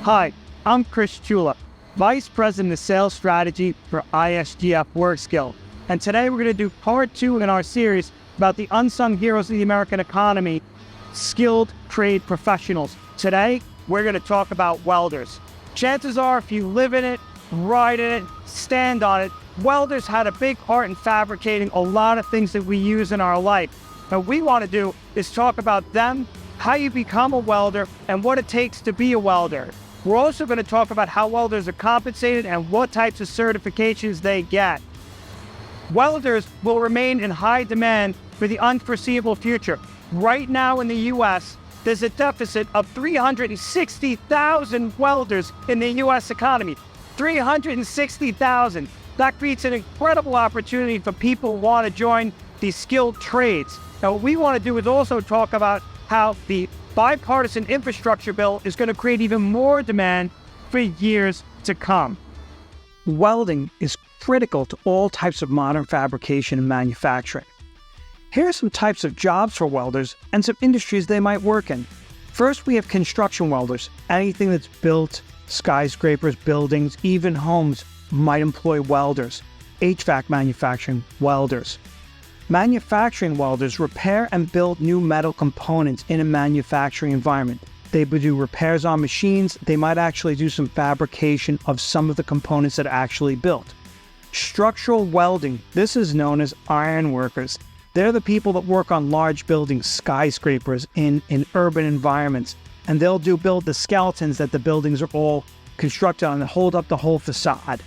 Hi, I'm Chris Chula, Vice President of Sales Strategy for ISGF WorkSkill. And today we're going to do part 2 in our series about the unsung heroes of the American economy, skilled trade professionals. Today, we're going to talk about welders. Chances are, if you live in it, ride in it, stand on it, welders had a big part in fabricating a lot of things that we use in our life. What we want to do is talk about them, how you become a welder, and what it takes to be a welder. We're also going to talk about how welders are compensated and what types of certifications they get. Welders will remain in high demand for the unforeseeable future. Right now in the U.S., there's a deficit of 360,000 welders in the U.S. economy. 360,000. That creates an incredible opportunity for people who want to join these skilled trades. Now, what we want to do is also talk about how the bipartisan infrastructure bill is going to create even more demand for years to come. Welding is critical to all types of modern fabrication and manufacturing. Here are some types of jobs for welders and some industries they might work in. First, we have construction welders. Anything that's built, skyscrapers, buildings, even homes might employ welders. HVAC manufacturing, welders. Manufacturing welders repair and build new metal components in a manufacturing environment. They would do repairs on machines. They might actually do some fabrication of some of the components that are actually built. Structural welding, this is known as iron workers. They're the people that work on large buildings, skyscrapers in urban environments, and they'll build the skeletons that the buildings are all constructed on and hold up the whole facade.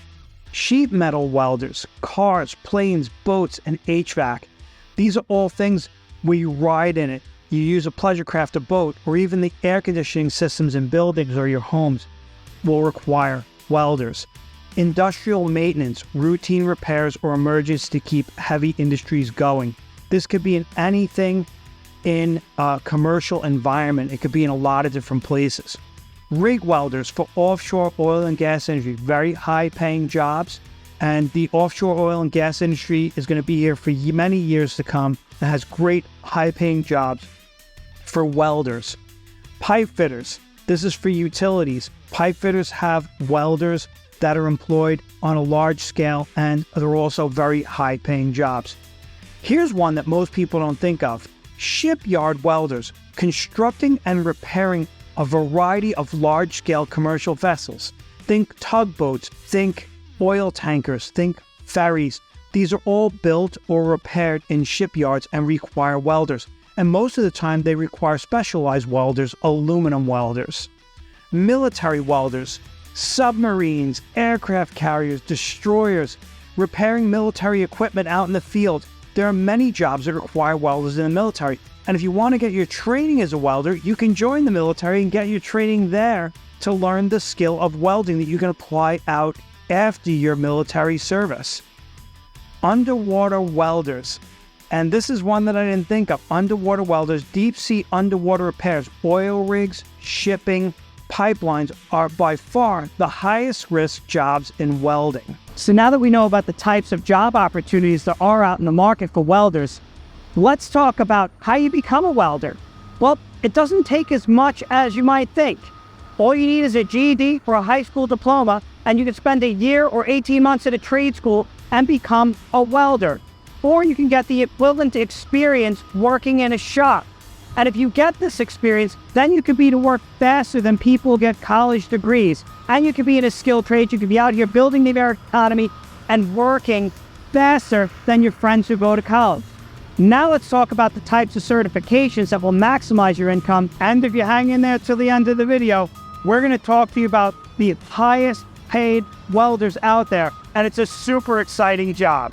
Sheet metal welders, cars, planes, boats, and HVAC. These are all things where you ride in it. You use a pleasure craft, a boat, or even the air conditioning systems in buildings or your homes will require welders. Industrial maintenance, routine repairs, or emergencies to keep heavy industries going. This could be in anything in a commercial environment. It could be in a lot of different places. Rig welders for offshore oil and gas industry, very high-paying jobs, and the offshore oil and gas industry is going to be here for many years to come. It has great high-paying jobs for welders. Pipe fitters, this is for utilities. Pipe fitters have welders that are employed on a large scale, and they're also very high-paying jobs. Here's one that most people don't think of. Shipyard welders, constructing and repairing a variety of large-scale commercial vessels. Think tugboats, think oil tankers, think ferries. These are all built or repaired in shipyards and require welders. And most of the time they require specialized welders, aluminum welders. Military welders, submarines, aircraft carriers, destroyers, repairing military equipment out in the field. There are many jobs that require welders in the military. And if you want to get your training as a welder, you can join the military and get your training there to learn the skill of welding that you can apply out after your military service. Underwater welders. And this is one that I didn't think of. Underwater welders, deep sea underwater repairs, oil rigs, shipping, pipelines are by far the highest risk jobs in welding. So now that we know about the types of job opportunities that are out in the market for welders, let's talk about how you become a welder. Well, it doesn't take as much as you might think. All you need is a GED or a high school diploma, and you can spend a year or 18 months at a trade school and become a welder. Or you can get the equivalent experience working in a shop. And if you get this experience, then you could be to work faster than people who get college degrees. And you could be in a skilled trade. You could be out here building the American economy and working faster than your friends who go to college. Now let's talk about the types of certifications that will maximize your income. And if you hang in there till the end of the video, we're going to talk to you about the highest paid welders out there. And it's a super exciting job.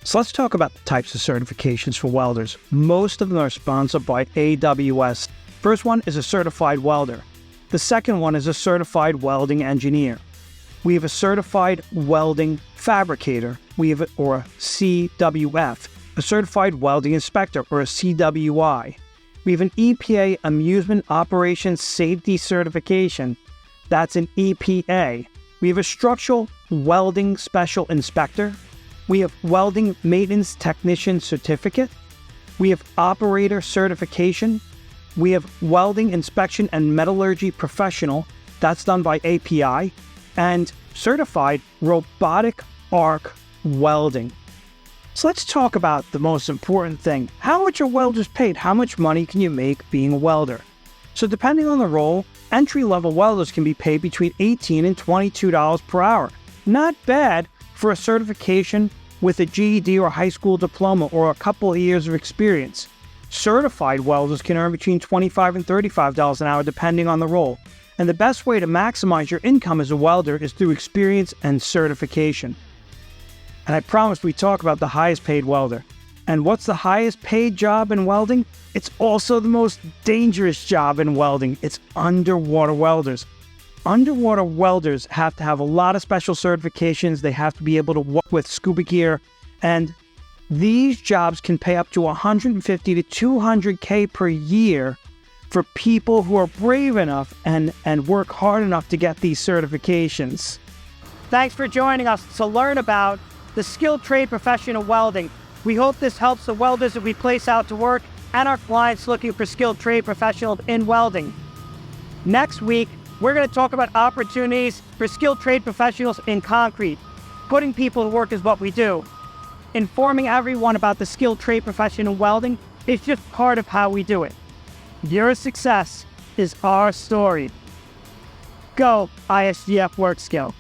So let's talk about the types of certifications for welders. Most of them are sponsored by AWS. First one is a certified welder. The second one is a certified welding engineer. We have a certified welding fabricator, or a CWF, a certified welding inspector, or a CWI. We have an EPA Amusement Operations Safety Certification. That's an EPA. We have a structural welding special inspector. We have welding maintenance technician certificate. We have operator certification. We have welding inspection and metallurgy professional. That's done by API, and certified robotic arc welding. So let's talk about the most important thing. How much are welders paid? How much money can you make being a welder? So depending on the role, entry-level welders can be paid between $18 and $22 per hour. Not bad for a certification with a GED or a high school diploma or a couple of years of experience. Certified welders can earn between $25 and $35 an hour depending on the role. And the best way to maximize your income as a welder is through experience and certification. And I promised we'd talk about the highest paid welder. And what's the highest paid job in welding? It's also the most dangerous job in welding. It's underwater welders. Underwater welders have to have a lot of special certifications. They have to be able to work with scuba gear. And these jobs can pay up to $150 to $200K per year for people who are brave enough and work hard enough to get these certifications. Thanks for joining us to learn about the skilled trade profession of welding. We hope this helps the welders that we place out to work and our clients looking for skilled trade professionals in welding. Next week, we're going to talk about opportunities for skilled trade professionals in concrete. Putting people to work is what we do. Informing everyone about the skilled trade profession in welding is just part of how we do it. Your success is our story. Go ISGF Work Skill.